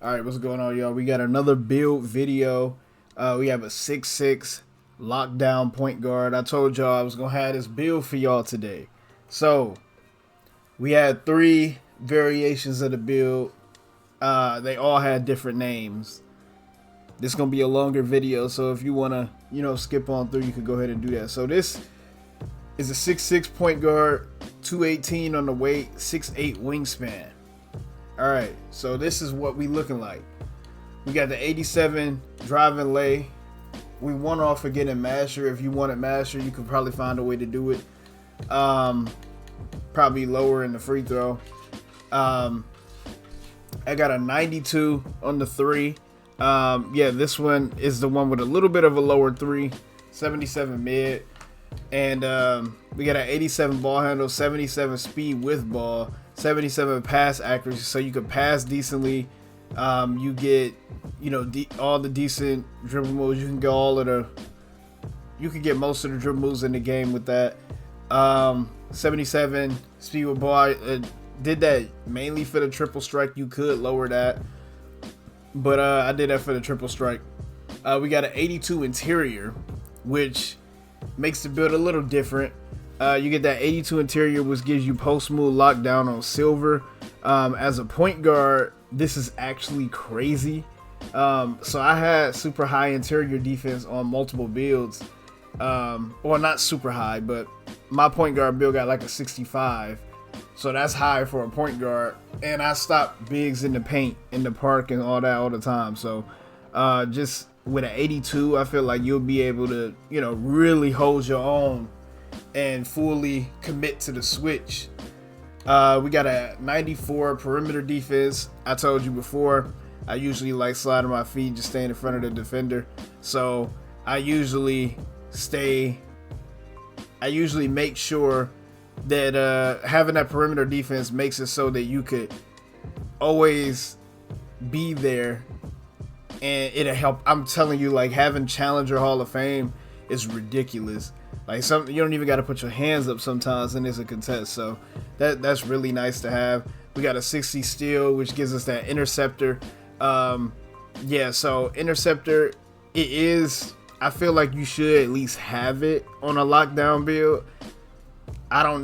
Alright, what's going on, y'all? We got another build video. We have a 6'6" lockdown point guard. I told y'all I was going to have this build for y'all today. So, we had 3 variations of the build. They all had different names. This is going to be a longer video, so if you want to, skip on through, you could go ahead and do that. So, this is a 6'6" point guard, 218 on the weight, 6'8" wingspan. Alright, so this is what we looking like. We got the 87 driving lay. We won off for getting masher. If you wanted masher, you could probably find a way to do it. Probably lower in the free throw. I got a 92 on the 3. Yeah, this one is the one with a little bit of a lower 3. 77 mid. And we got an 87 ball handle, 77 speed with ball, 77 pass accuracy, so you can pass decently. You get, all the decent dribble moves. You can get you can get most of the dribble moves in the game with that. 77 speed with ball. I did that mainly for the triple strike. You could lower that, but I did that for the triple strike. We got an 82 interior, which makes the build a little different. You get that 82 interior, which gives you post move lockdown on silver. As a point guard, this is actually crazy. So I had super high interior defense on multiple builds. Well, not super high, but my point guard build got like a 65. So that's high for a point guard. And I stopped bigs in the paint, in the park, and all that all the time. So just with an 82, I feel like you'll be able to, really hold your own and fully commit to the switch. We got a 94 perimeter defense. I told you before, I usually like sliding my feet, just staying in front of the defender. So I usually make sure that having that perimeter defense makes it so that you could always be there, and it'll help. I'm telling you, like, having Challenger Hall of Fame is ridiculous. Like, you don't even got to put your hands up sometimes, and it's a contest. So that's really nice to have. We got a 60 steal, which gives us that interceptor. Yeah, so interceptor, it is. I feel like you should at least have it on a lockdown build. I'm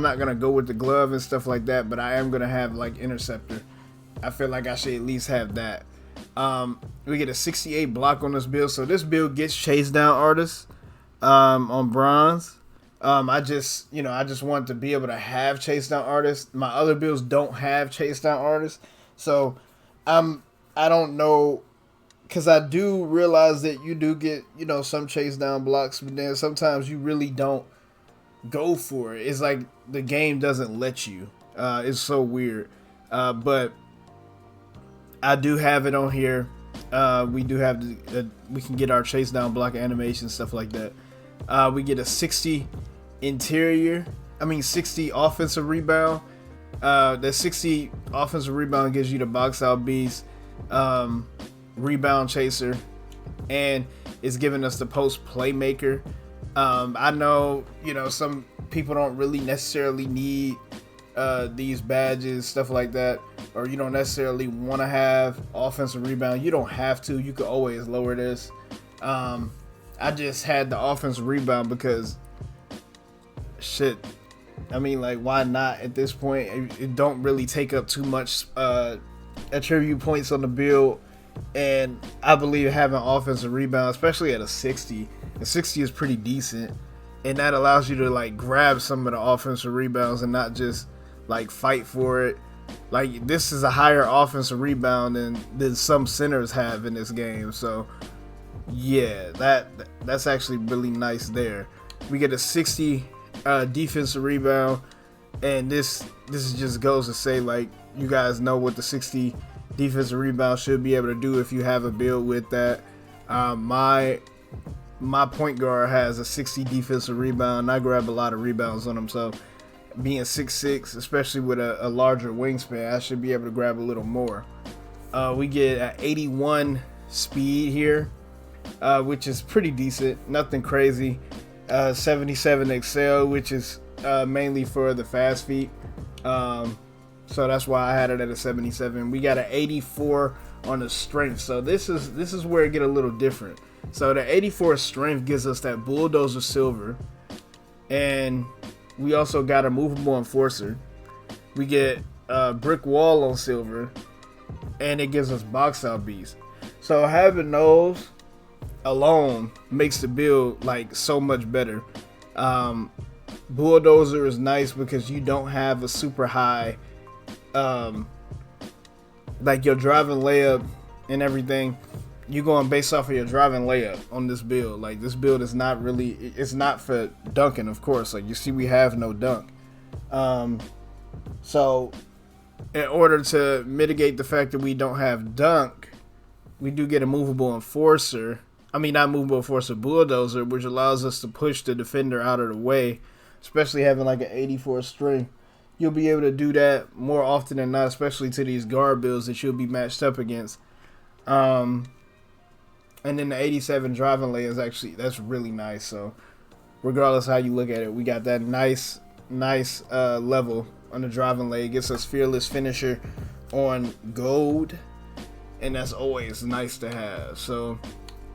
not gonna go with the glove and stuff like that, but I am gonna have like interceptor. I feel like I should at least have that. We get a 68 block on this build, so this build gets chase down artists on bronze. I just want to be able to have chase down artists. My other builds don't have chase down artists, so I don't know, because I do realize that you do get some chase down blocks, but then sometimes you really don't go for it. It's like the game doesn't let you. It's so weird, but I do have it on here. We do have we can get our chase down block animation, stuff like that. We get a 60 interior. 60 offensive rebound. The 60 offensive rebound gives you the box out beast, rebound chaser, and it's giving us the post playmaker. I know some people don't really necessarily need these badges, stuff like that, or you don't necessarily want to have offensive rebound. You don't have to. You could always lower this. I just had the offensive rebound because shit. Why not at this point? It don't really take up too much attribute points on the build, and I believe having offensive rebound, especially at a 60, a 60 is pretty decent, and that allows you to like grab some of the offensive rebounds and not just like fight for it. Like, this is a higher offensive rebound than some centers have in this game. So yeah, that's actually really nice there. We get a 60 defensive rebound, and this just goes to say, like, you guys know what the 60 defensive rebound should be able to do if you have a build with that. My point guard has a 60 defensive rebound, and I grab a lot of rebounds on him, so being 6'6", especially with a larger wingspan, I should be able to grab a little more. We get an 81 speed here, which is pretty decent, nothing crazy. 77 excel, which is mainly for the fast feet. so that's why I had it at a 77. We got an 84 on the strength, so this is where it get a little different. So the 84 strength gives us that bulldozer silver, and we also got a movable enforcer. We get a brick wall on silver, and it gives us box out beast. So having those alone makes the build like so much better. Bulldozer is nice because you don't have a super high like your driving layup and everything. You're going based off of your driving layup on this build. Like, this build is not really, it's not for dunking, of course. Like, you see, we have no dunk. So in order to mitigate the fact that we don't have dunk, we do get a movable enforcer. I mean, not movable enforcer, bulldozer, which allows us to push the defender out of the way, especially having like an 84 strength. You'll be able to do that more often than not, especially to these guard builds that you'll be matched up against. And then the 87 driving lay is actually, that's really nice. So regardless of how you look at it, we got that nice level on the driving lay. It gets us fearless finisher on gold, and that's always nice to have. So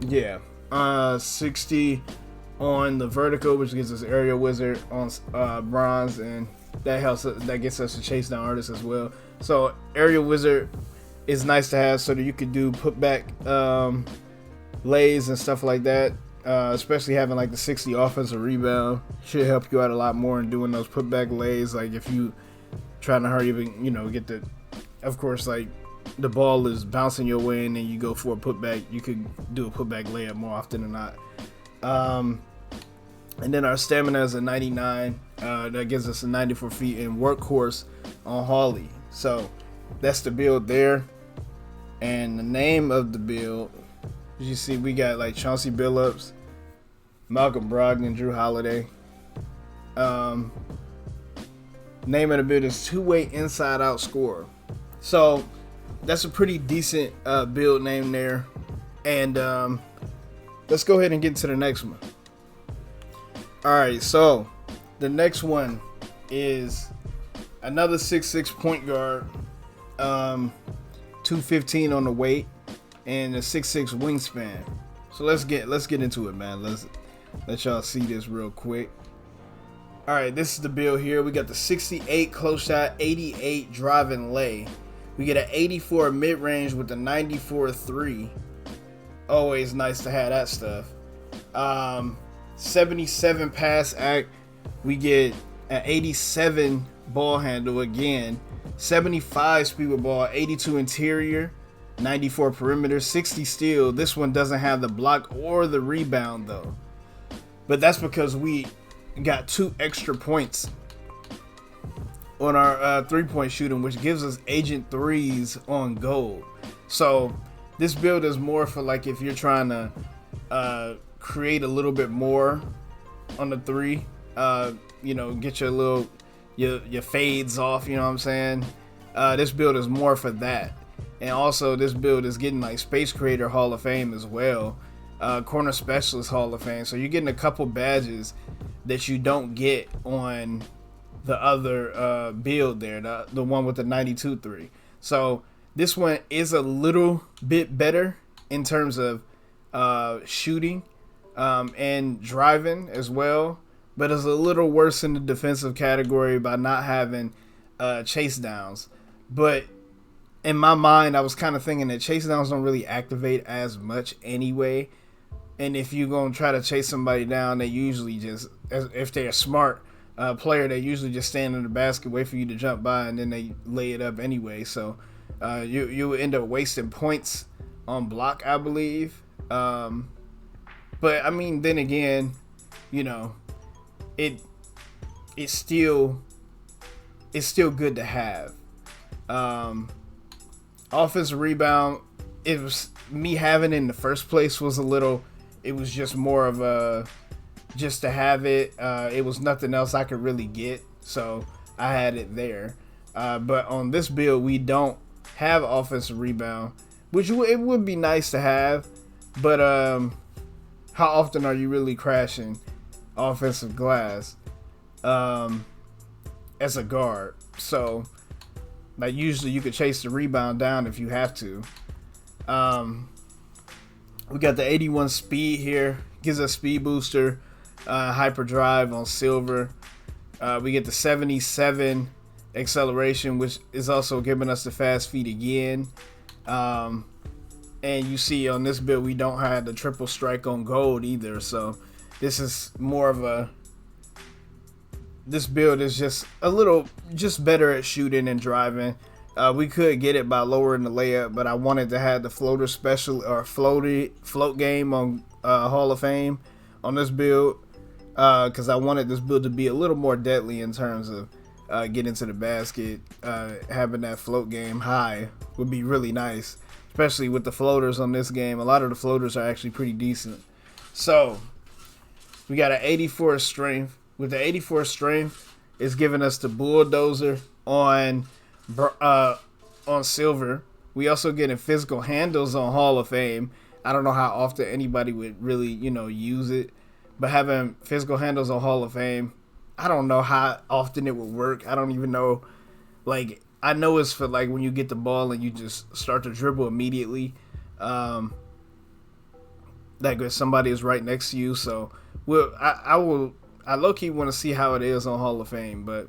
yeah, 60 on the vertical, which gives us aerial wizard on bronze, and that helps, that gets us to chase down artists as well. So aerial wizard is nice to have so that you could do putback lays and stuff like that. Especially having like the 60 offensive rebound should help you out a lot more in doing those putback lays. Like if you trying to hurry up and, you know, get the, of course, like the ball is bouncing your way and then you go for a putback, you could do a putback layup more often than not. And then our stamina is a 99. That gives us a 94 feet and workhorse on Harley. So that's the build there. And the name of the build, as you see, we got like Chauncey Billups, Malcolm Brogdon, Drew Holiday. Name of the build is two-way inside-out scorer. So that's a pretty decent build name there. And let's go ahead and get into the next one. Alright, so the next one is another 6'6" point guard, 215 on the weight, and a 6'6" wingspan. So let's get into it, man. Let's let y'all see this real quick. Alright, this is the build here. We got the 68 close shot, 88 driving lay. We get an 84 mid-range with the 94 3. Always nice to have that stuff. 77 pass act. We get an 87 ball handle again. 75 speed with ball, 82 interior, 94 perimeter, 60 steal. This one doesn't have the block or the rebound though. But that's because we got 2 extra points on our 3-point shooting, which gives us agent 3s on gold. So this build is more for like if you're trying to create a little bit more on the 3, you know, get your little your fades off, you know what I'm saying? This build is more for that. And also this build is getting like Space Creator Hall of Fame as well, Corner Specialist Hall of Fame. So you're getting a couple badges that you don't get on the other build there, the one with the 92 3. So this one is a little bit better in terms of shooting and driving as well, but it's a little worse in the defensive category by not having chase downs. But in my mind, I was kind of thinking that chase downs don't really activate as much anyway. And if you're going to try to chase somebody down, they usually just, if they're a smart player, they usually just stand in the basket, wait for you to jump by, and then they lay it up anyway. So you end up wasting points on block, I believe. But I mean, then again, you know, it's still good to have. Offensive rebound, it was me having it in the first place was a little, it was just more of a just to have it. It was nothing else I could really get, so I had it there. But on this build, we don't have offensive rebound, which it would be nice to have, but how often are you really crashing offensive glass as a guard? So Like usually you could chase the rebound down if you have to. We got the 81 speed here, gives us speed booster, hyperdrive on silver. We get the 77 acceleration, which is also giving us the fast feet again. And you see on this build we don't have the triple strike on gold either, so this is more of a, this build is just a little just better at shooting and driving. We could get it by lowering the layup, but I wanted to have the floater special or float game on Hall of Fame on this build, because I wanted this build to be a little more deadly in terms of getting to the basket. Having that float game high would be really nice, especially with the floaters on this game. A lot of the floaters are actually pretty decent. So we got an 84 strength. With the 84 strength, it's giving us the bulldozer on silver. We also getting physical handles on Hall of Fame. I don't know how often anybody would really, use it, but having physical handles on Hall of Fame, I don't know how often it would work. I don't even know. Like, I know it's for like when you get the ball and you just start to dribble immediately. Like if somebody is right next to you. So I low-key want to see how it is on Hall of Fame, but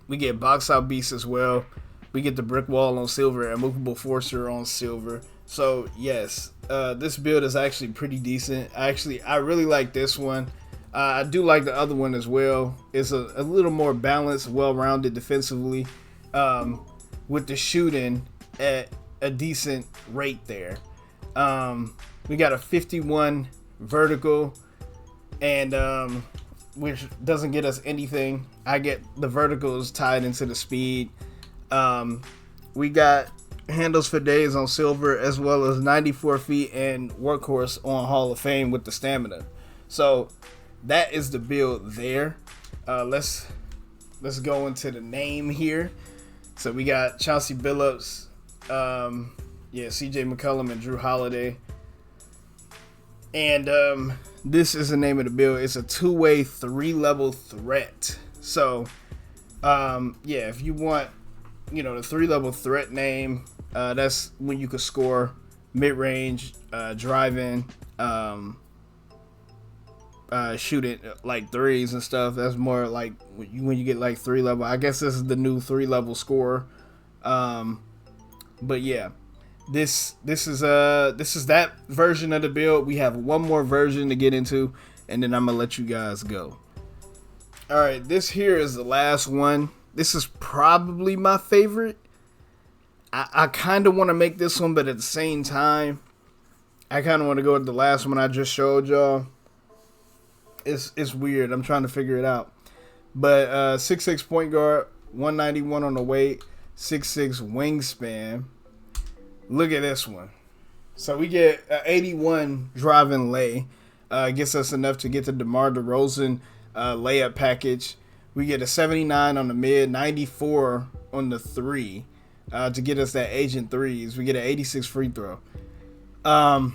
we get box out beast as well. We get the brick wall on silver and movable forcer on silver. So yes, this build is actually pretty decent. I really like this one. I do like the other one as well. It's a little more balanced, well-rounded defensively, with the shooting at a decent rate there. We got a 51 vertical, and which doesn't get us anything. I get the verticals tied into the speed. We got handles for days on silver, as well as 94 feet and workhorse on Hall of Fame with the stamina. So that is the build there. Let's go into the name here. So we got Chauncey Billups, CJ McCollum and Drew Holiday. And this is the name of the build. It's a two-way, three-level threat. So, if you want, the three-level threat name, that's when you could score mid-range, driving, shooting like threes and stuff. That's more like when you get like three-level. I guess this is the new three-level score. But yeah. This is that version of the build. We have one more version to get into, and then I'm gonna let you guys go. All right, this here is the last one. This is probably my favorite. I kind of want to make this one, but at the same time, I kind of want to go with the last one I just showed y'all. It's weird. I'm trying to figure it out. But 6'6" point guard, 191 on the weight, 6'6" wingspan. Look at this one. So we get an 81 driving lay. Gets us enough to get the DeMar DeRozan layup package. We get a 79 on the mid, 94 on the three to get us that agent threes. We get an 86 free throw. Pass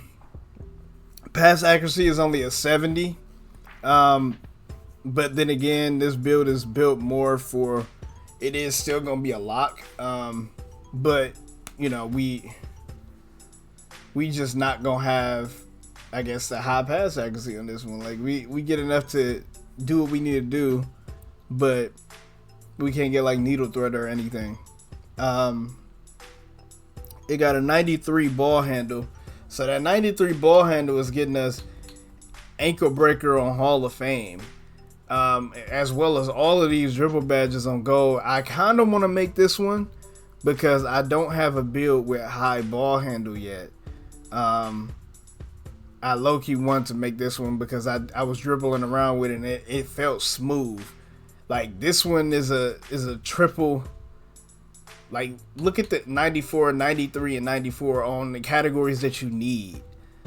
accuracy is only a 70. But then again, this build is built more for, it is still going to be a lock. But we just not gonna have, I guess, the high pass accuracy on this one. Like we get enough to do what we need to do, but we can't get like needle threat or anything. It got a 93 ball handle, so that 93 ball handle is getting us ankle breaker on Hall of Fame, as well as all of these dribble badges on gold. I kind of want to make this one because I don't have a build with high ball handle yet. I low-key wanted to make this one because I was dribbling around with it and it felt smooth. Like this one is a triple. Like look at the 94, 93, and 94 on the categories that you need.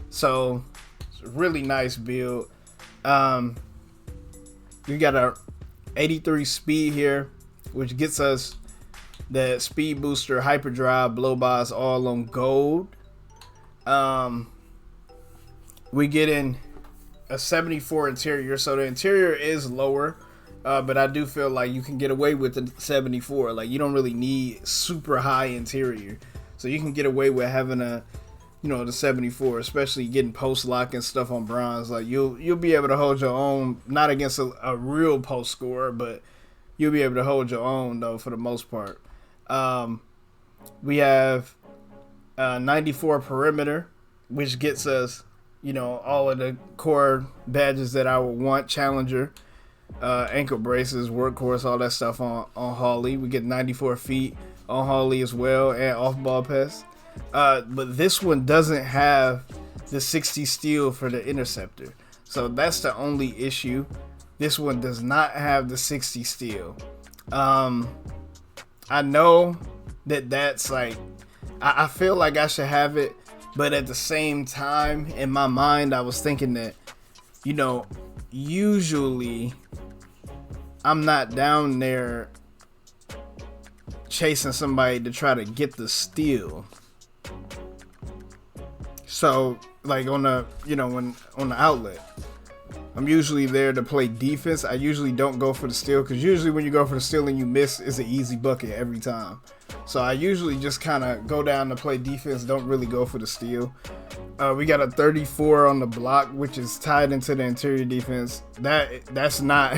So it's a really nice build. We got a 83 speed here, which gets us the speed booster, hyperdrive, blow bys all on gold. We get in a 74 interior, so the interior is lower But I do feel like you can get away with the 74. Like, you don't really need super high interior, so you can get away with having the 74, especially getting post lock and stuff on bronze. Like, you'll be able to hold your own, not against a real post scorer, but you'll be able to hold your own though for the most part. We have 94 perimeter, which gets us, all of the core badges that I would want: challenger, ankle braces, workhorse, all that stuff on Harley. We get 94 feet on Harley as well, and off ball pass. But this one doesn't have the 60 steal for the interceptor, so that's the only issue. This one does not have the 60 steal. I know that's like, I feel like I should have it, but at the same time, in my mind, I was thinking that, usually I'm not down there chasing somebody to try to get the steal. So, like, on the on the outlet, I'm usually there to play defense. I usually don't go for the steal, because usually when you go for the steal and you miss, it's an easy bucket every time. So I usually just kind of go down to play defense, don't really go for the steal. We got a 34 on the block, which is tied into the interior defense. That's not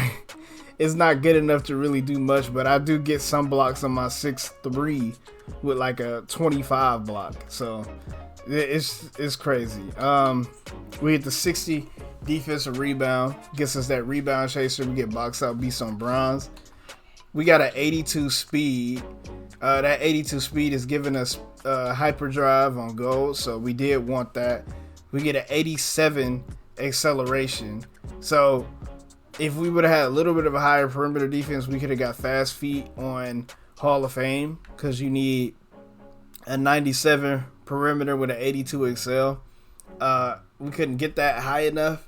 it's not good enough to really do much, but I do get some blocks on my 6'3" with like a 25 block. So it's crazy. We get the 60 defensive rebound, gets us that rebound chaser. We get box out beats on bronze. We got an 82 speed. That 82 speed is giving us hyperdrive on gold, so we did want that. We get an 87 acceleration. So if we would have had a little bit of a higher perimeter defense, we could have got fast feet on Hall of Fame, because you need a 97 perimeter with an 82 excel. We couldn't get that high enough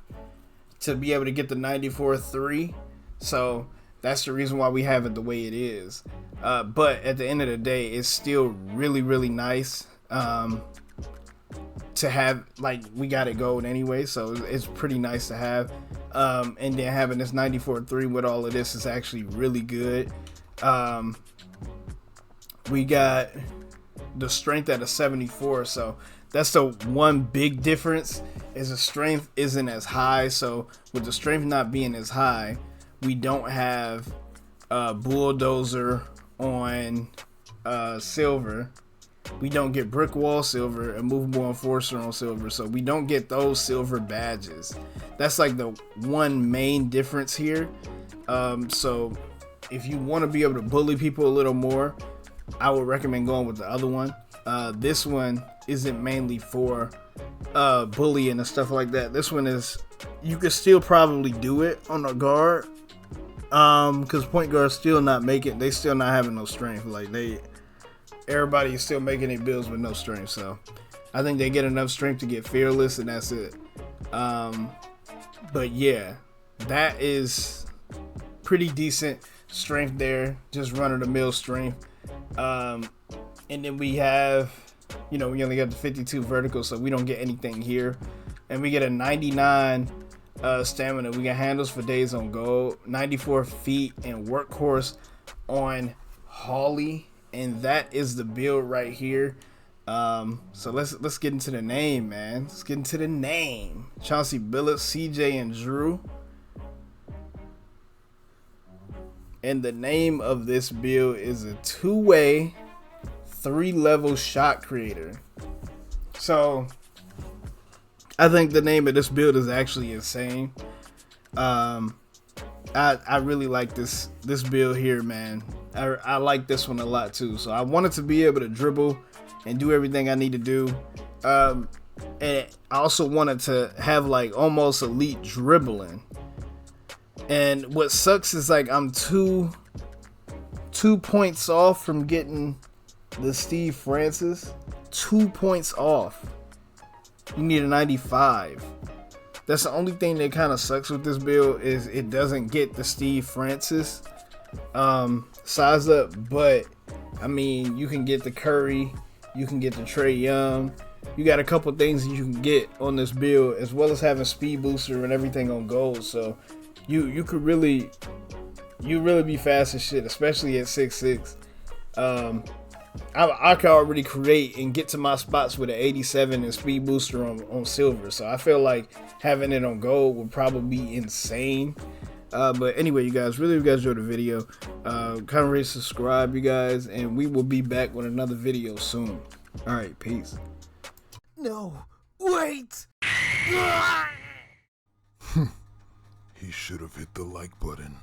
to be able to get the 94-3. So that's the reason why we have it the way it is. But at the end of the day, it's still really, really nice to have. Like, we got it gold anyway, so it's pretty nice to have. And then having this 94-3 with all of this is actually really good. We got the strength at a 74, so that's the one big difference, is the strength isn't as high. So with the strength not being as high, we don't have bulldozer on silver. We don't get brick wall silver and movable enforcer on silver, so we don't get those silver badges. That's like the one main difference here. So if you want to be able to bully people a little more, I would recommend going with the other one. This one isn't mainly for bullying and stuff like that. This one is, you could still probably do it on a guard, because point guards still not making, they still not having no strength. Like, everybody is still making their builds with no strength. So I think they get enough strength to get fearless, and that's it. But yeah, that is pretty decent strength there, just run-of-the-mill strength. And then we have, we only got the 52 vertical, so we don't get anything here. And we get a 99 stamina. We got handles for days on gold, 94 feet, and workhorse on Holly. And that is the build right here. So let's get into the name, man. Let's get into the name. Chauncey Billups, CJ, and Drew. And the name of this build is a two-way, 3-level shot creator. So I think the name of this build is actually insane. I really like this build here, man. I like this one a lot too. So I wanted to be able to dribble and do everything I need to do. And I also wanted to have like almost elite dribbling. And what sucks is, like, I'm two points off from getting the Steve Francis. 2 points off. You need a 95. That's the only thing that kind of sucks with this build, is it doesn't get the Steve Francis size up. But I mean, you can get the Curry, you can get the Trae Young. You got a couple things that you can get on this build, as well as having speed booster and everything on gold. So you could really you really be fast as shit, especially at 6'6". I can already create and get to my spots with an 87 and speed booster on silver, so I feel like having it on gold would probably be insane. But anyway, you guys, really, if you guys enjoyed the video, kind of rate, subscribe, you guys, and we will be back with another video soon. All right, peace. No, wait! He should have hit the like button.